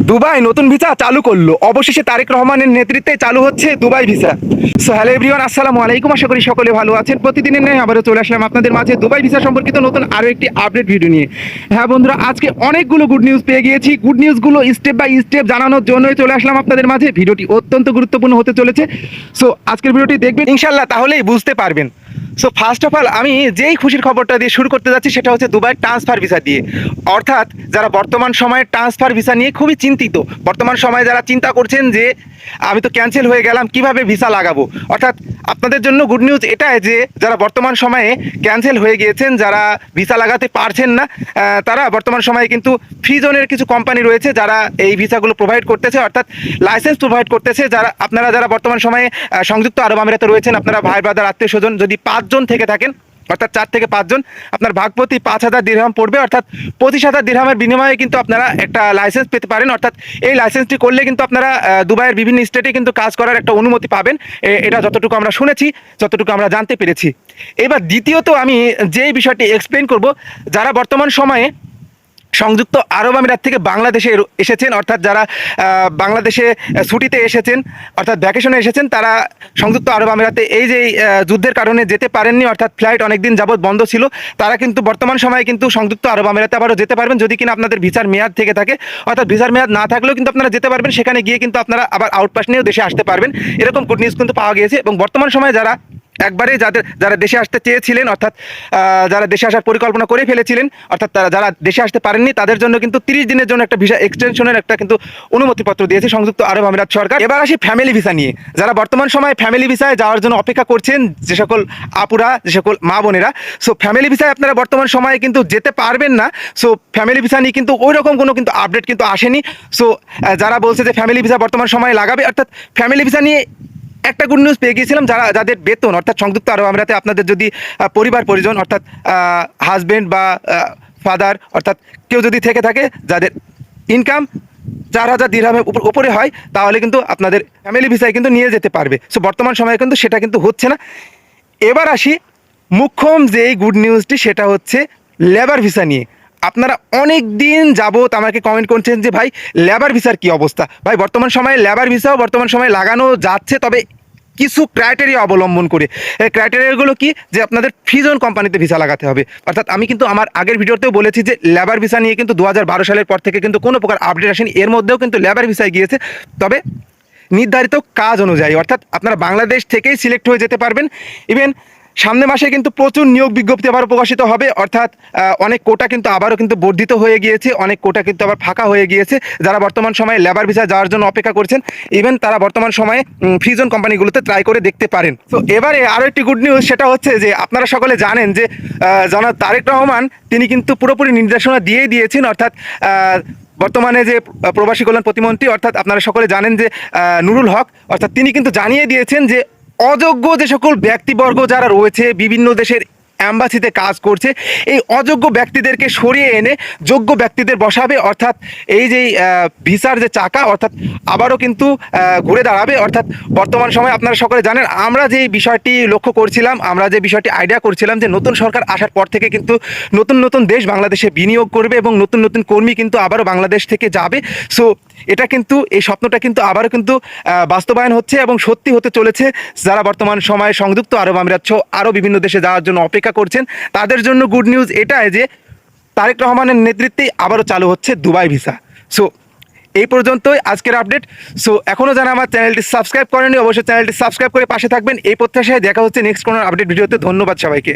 Dubai নতুন visa চালু করলো, অবশেষে তারেক রহমানের নেতৃত্বে চালু হচ্ছে Dubai visa. So hello everyone, আসসালামু আলাইকুম। আশা করি সকলে ভালো আছেন। প্রতিদিনের ন্যায় আবারও চলে আসলাম আপনাদের মাঝে দুবাই ভিসা সম্পর্কিত নতুন আরও একটি আপডেট ভিডিও নিয়ে। হ্যাঁ বন্ধুরা, আজকে অনেকগুলো গুড নিউজ পেয়ে গিয়েছি। গুড নিউজগুলো স্টেপ বাই স্টেপ জানানোর জন্যই চলে আসলাম আপনাদের মাঝে। ভিডিওটি অত্যন্ত গুরুত্বপূর্ণ হতে চলেছে। সো আজকের ভিডিওটি দেখবেন ইনশাল্লাহ, তাহলেই বুঝতে পারবেন। সো ফার্স্ট অফ অল আমি যেই খুশির খবরটা দিয়ে শুরু করতে যাচ্ছি সেটা হচ্ছে দুবাই ট্রান্সফার ভিসা দিয়ে। অর্থাৎ যারা বর্তমান সময়ে ট্রান্সফার ভিসা নিয়ে খুবই চিন্তিত, বর্তমান সময়ে যারা চিন্তা করছেন যে আমি তো ক্যান্সেল হয়ে গেলাম, কিভাবে ভিসা লাগাবো, অর্থাৎ আপনাদের জন্য গুড নিউজ এটাই যে যারা বর্তমান সময়ে ক্যান্সেল হয়ে গিয়েছেন, যারা ভিসা লাগাতে পারছেন না, তারা বর্তমান সময়ে কিন্তু ফ্রি জোনের কিছু কোম্পানি রয়েছে যারা এই ভিসাগুলো প্রোভাইড করতেছে, অর্থাৎ লাইসেন্স প্রোভাইড করতেছে। যারা বর্তমান সময়ে সংযুক্ত আরব আমিরাতে রয়েছেন, আপনারা ভাই ব্রাদার আত্মীয় স্বজন যদি 5 জন থেকে থাকেন, অর্থাৎ 4 থেকে 5 জন, আপনার ভাগপ্রতি 5,000 দিরহাম পড়বে, অর্থাৎ 25,000 দিরহামের বিনিময়ে কিন্তু আপনারা একটা লাইসেন্স পেতে পারেন। অর্থাৎ এই লাইসেন্সটি করলে কিন্তু আপনারা দুবাইয়ের বিভিন্ন স্টেটে কিন্তু কাজ করার একটা অনুমতি পাবেন। এটা যতটুকু আমরা শুনেছি, যতটুকু আমরা জানতে পেরেছি। এবার দ্বিতীয়ত আমি যেই বিষয়টি এক্সপ্লেন করব, যারা বর্তমান সময়ে সংযুক্ত আরব আমিরাত থেকে বাংলাদেশে এসেছেন, অর্থাৎ যারা বাংলাদেশে ছুটিতে এসেছেন, অর্থাৎ ভ্যাকেশনে এসেছেন, তারা সংযুক্ত আরব আমিরাতে এই যে যুদ্ধের কারণে যেতে পারেননি, অর্থাৎ ফ্লাইট অনেক দিন যাবৎ বন্ধ ছিল, তারা কিন্তু বর্তমান সময়ে কিন্তু সংযুক্ত আরব আমিরাতে আবারও যেতে পারবেন যদি কিনা আপনাদের ভিসার মেয়াদ থেকে থাকে। অর্থাৎ ভিসার মেয়াদ না থাকলেও কিন্তু আপনারা যেতে পারবেন, সেখানে গিয়ে কিন্তু আপনারা আবার আউটপাস নিয়েও দেশে আসতে পারবেন। এরকম গুড নিউজ কিন্তু পাওয়া গিয়েছে। এবং বর্তমান সময়ে একবারে যারা দেশে আসতে চেয়েছিলেন, অর্থাৎ যারা দেশে আসার পরিকল্পনা করে ফেলেছিলেন, অর্থাৎ যারা দেশে আসতে পারেননি, তাদের জন্য কিন্তু 30 দিনের জন্য একটা ভিসা এক্সটেনশনের একটা কিন্তু অনুমতিপত্র দিয়েছে সংযুক্ত আরব আমিরাত সরকার। এবার আসি ফ্যামিলি ভিসা নিয়ে। যারা বর্তমান সময়ে ফ্যামিলি ভিসায় যাওয়ার জন্য অপেক্ষা করছেন, যে সকল আপুরা, যে সকল মা বোনেরা, সো ফ্যামিলি ভিসায় আপনারা বর্তমান সময়ে কিন্তু যেতে পারবেন না। সো ফ্যামিলি ভিসা নিয়ে কিন্তু ওই রকম কোনো কিন্তু আপডেট কিন্তু আসেনি। সো যারা বলছে যে ফ্যামিলি ভিসা বর্তমান সময়ে লাগাবে, অর্থাৎ ফ্যামিলি ভিসা নিয়ে একটা গুড নিউজ পেয়ে গিয়েছিলাম। যাদের বেতন, অর্থাৎ সংযুক্ত আরব আমিরাতে আপনাদের যদি পরিবার পরিজন, অর্থাৎ হাজবেন্ড বা ফাদার, অর্থাৎ কেউ যদি থেকে থাকে যাদের ইনকাম 4,000 দিরহামের উপরে হয়, তাহলে কিন্তু আপনাদের ফ্যামিলি ভিসায় কিন্তু নিয়ে যেতে পারবে। সো বর্তমান সময়ে কিন্তু সেটা কিন্তু হচ্ছে না। এবার আসি মুখ্যম যে এই গুড নিউজটি, সেটা হচ্ছে লেবার ভিসা নিয়ে। আপনারা অনেক দিন যাবত আমাকে কমেন্ট করছেন যে ভাই লেবার ভিসার কি অবস্থা। ভাই বর্তমান সময়ে লেবার ভিসাও বর্তমান সময়ে লাগানো যাচ্ছে, তবে কিছু ক্রাইটেরিয়া অবলম্বন করে। এই ক্রাইটেরিয়াগুলো কি, যে আপনাদের ফ্রিজন কোম্পানিতে ভিসা লাগাতে হবে। অর্থাৎ আমি কিন্তু আমার আগের ভিডিওতেও বলেছি যে লেবার ভিসা নিয়ে কিন্তু 2012 সালের পর থেকে কিন্তু কোনো প্রকার আপডেট আসেনি। এর মধ্যেও কিন্তু লেবার ভিসায় গিয়েছে, তবে নির্ধারিত কাজ অনুযায়ী, অর্থাৎ আপনারা বাংলাদেশ থেকেই সিলেক্ট হয়ে যেতে পারবেন। ইভেন সামনের মাসে কিন্তু প্রচুর নিয়োগ বিজ্ঞপ্তি আবার প্রকাশিত হবে, অর্থাৎ অনেক কোটা কিন্তু আবারও কিন্তু বর্ধিত হয়ে গিয়েছে, অনেক কোটা কিন্তু আবার ফাঁকা হয়ে গিয়েছে। যারা বর্তমান সময়ে লেবার ভিসা যাওয়ার জন্য অপেক্ষা করছেন, ইভেন তারা বর্তমান সময়ে ফ্রিজন কোম্পানিগুলোতে ট্রাই করে দেখতে পারেন। তো এবারে আরও একটি গুড নিউজ, সেটা হচ্ছে যে আপনারা সকলে জানেন যে জনাব তারেক রহমান তিনি কিন্তু পুরোপুরি নির্দেশনা দিয়েই দিয়েছেন, অর্থাৎ বর্তমানে যে প্রবাসী কল্যাণ প্রতিমন্ত্রী, অর্থাৎ আপনারা সকলে জানেন যে নুরুল হক, অর্থাৎ তিনি কিন্তু জানিয়ে দিয়েছেন যে অযোগ্য যে সকল ব্যক্তিবর্গ যারা রয়েছে বিভিন্ন দেশের অ্যাম্বাসিতে কাজ করছে, এই অযোগ্য ব্যক্তিদেরকে সরিয়ে এনে যোগ্য ব্যক্তিদের বসাবে। অর্থাৎ এই যে ভিসার যে চাকা, অর্থাৎ আবারও কিন্তু ঘুরে দাঁড়াবে। অর্থাৎ বর্তমান সময়ে আপনারা সকলে জানেন, আমরা যে বিষয়টি লক্ষ্য করছিলাম, আমরা যে বিষয়টি আইডিয়া করছিলাম, যে নতুন সরকার আসার পর থেকে কিন্তু নতুন নতুন দেশ বাংলাদেশে বিনিয়োগ করবে এবং নতুন নতুন কর্মী কিন্তু আবারও বাংলাদেশ থেকে যাবে। সো এটা কিন্তু, এই স্বপ্নটা কিন্তু আবারও কিন্তু বাস্তবায়ন হচ্ছে এবং সত্যি হতে চলেছে। যারা বর্তমান সময়ে সংযুক্ত আরব আমিরাত সহ আরও বিভিন্ন দেশে যাওয়ার জন্য অপেক্ষা করছেন, তাদের জন্য গুড নিউজ এটাই যে তারেক রহমানের নেতৃত্বেই আবারও চালু হচ্ছে দুবাই ভিসা। সো এই পর্যন্তই আজকের আপডেট। সো এখনও যারা আমার চ্যানেলটি সাবস্ক্রাইব করেনি, অবশ্যই চ্যানেলটি সাবস্ক্রাইব করে পাশে থাকবেন। এই প্রত্যাশায় দেখা হচ্ছে নেক্সট কোনো আপডেট ভিডিওতে। ধন্যবাদ সবাইকে।